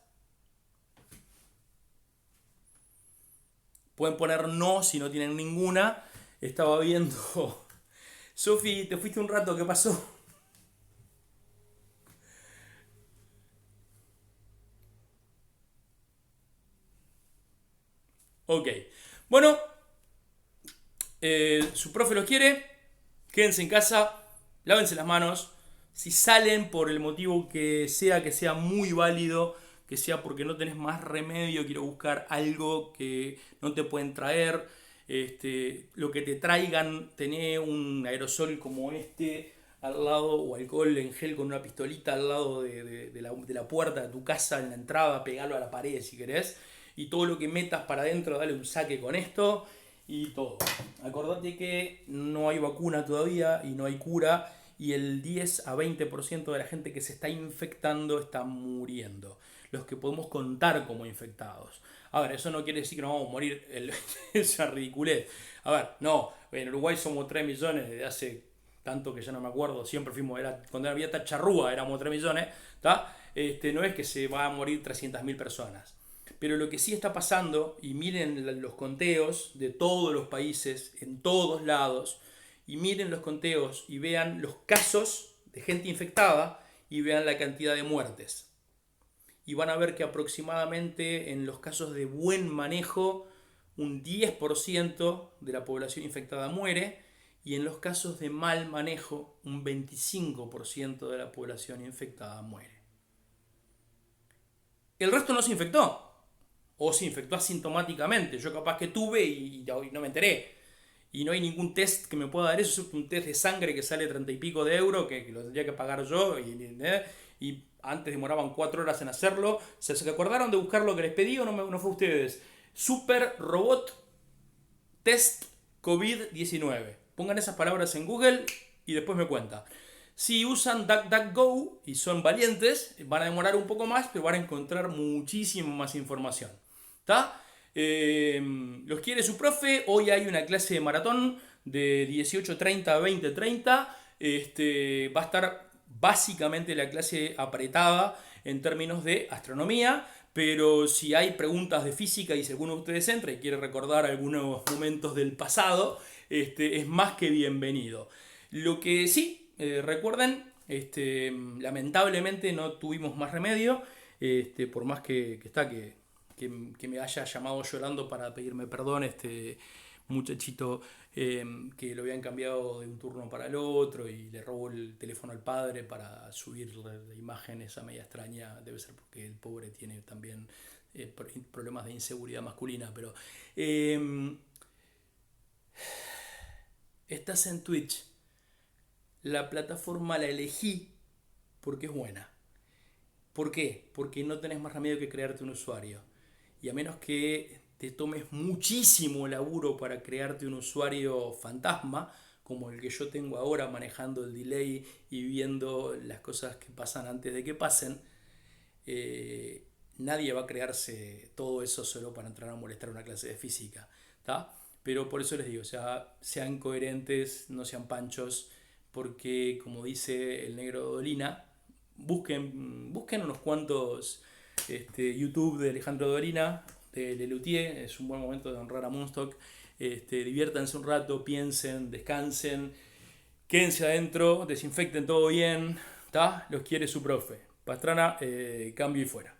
Pueden poner no si no tienen ninguna. Estaba viendo... Sofi, te fuiste un rato, ¿qué pasó? Ok. Bueno, su profe los quiere. Quédense en casa. Lávense las manos. Si salen por el motivo que sea muy válido, que sea porque no tenés más remedio, quiero buscar algo que no te pueden traer, lo que te traigan, tener un aerosol como este al lado, o alcohol en gel con una pistolita al lado de la puerta de tu casa, en la entrada, pegalo a la pared si querés, y todo lo que metas para adentro, dale un saque con esto y todo. Acordate que no hay vacuna todavía y no hay cura, y el 10 a 20% de la gente que se está infectando está muriendo. Los que podemos contar como infectados. A ver, eso no quiere decir que nos vamos a morir, esa ridiculez. A ver, no, en Uruguay somos 3 millones desde hace tanto que ya no me acuerdo, siempre fuimos, cuando había esta charrúa éramos 3 millones, ¿tá? No es que se va a morir 300.000 personas. Pero lo que sí está pasando, y miren los conteos de todos los países, en todos lados, y miren los conteos y vean los casos de gente infectada y vean la cantidad de muertes. Y van a ver que aproximadamente en los casos de buen manejo, un 10% de la población infectada muere, y en los casos de mal manejo, un 25% de la población infectada muere. El resto no se infectó, o se infectó asintomáticamente. Yo capaz que tuve y no me enteré. Y no hay ningún test que me pueda dar eso. Es un test de sangre que sale 30 y pico de euros, que lo tendría que pagar yo. Y antes demoraban 4 horas en hacerlo. ¿Se acordaron de buscar lo que les pedí o no fue ustedes? Super Robot Test COVID-19. Pongan esas palabras en Google y después me cuentan. Si usan DuckDuckGo y son valientes, van a demorar un poco más, pero van a encontrar muchísimo más información. ¿Está? Los quiere su profe. Hoy hay una clase de maratón de 18:30 a 20:30. Va a estar básicamente la clase apretada en términos de astronomía, pero si hay preguntas de física y si alguno de ustedes entra y quiere recordar algunos momentos del pasado, es más que bienvenido. Lo que sí, recuerden, lamentablemente no tuvimos más remedio, por más que me haya llamado llorando para pedirme perdón, muchachito que lo habían cambiado de un turno para el otro y le robó el teléfono al padre para subir la imagen esa media extraña. Debe ser porque el pobre tiene también problemas de inseguridad masculina, pero estás en Twitch. La plataforma la elegí porque es buena. ¿Por qué? Porque no tenés más remedio que crearte un usuario. Y a menos que te tomes muchísimo laburo para crearte un usuario fantasma, como el que yo tengo ahora manejando el delay y viendo las cosas que pasan antes de que pasen, nadie va a crearse todo eso solo para entrar a molestar una clase de física, ¿tá? Pero por eso les digo, o sea, sean coherentes, no sean panchos, porque como dice el negro Dolina, busquen unos cuantos YouTube de Alejandro Dolina, de Lelutier. Es un buen momento de honrar a Moonstock. Diviértanse un rato, piensen, descansen, quédense adentro, desinfecten todo bien, ¿tá? Los quiere su profe. Pastrana, cambio y fuera.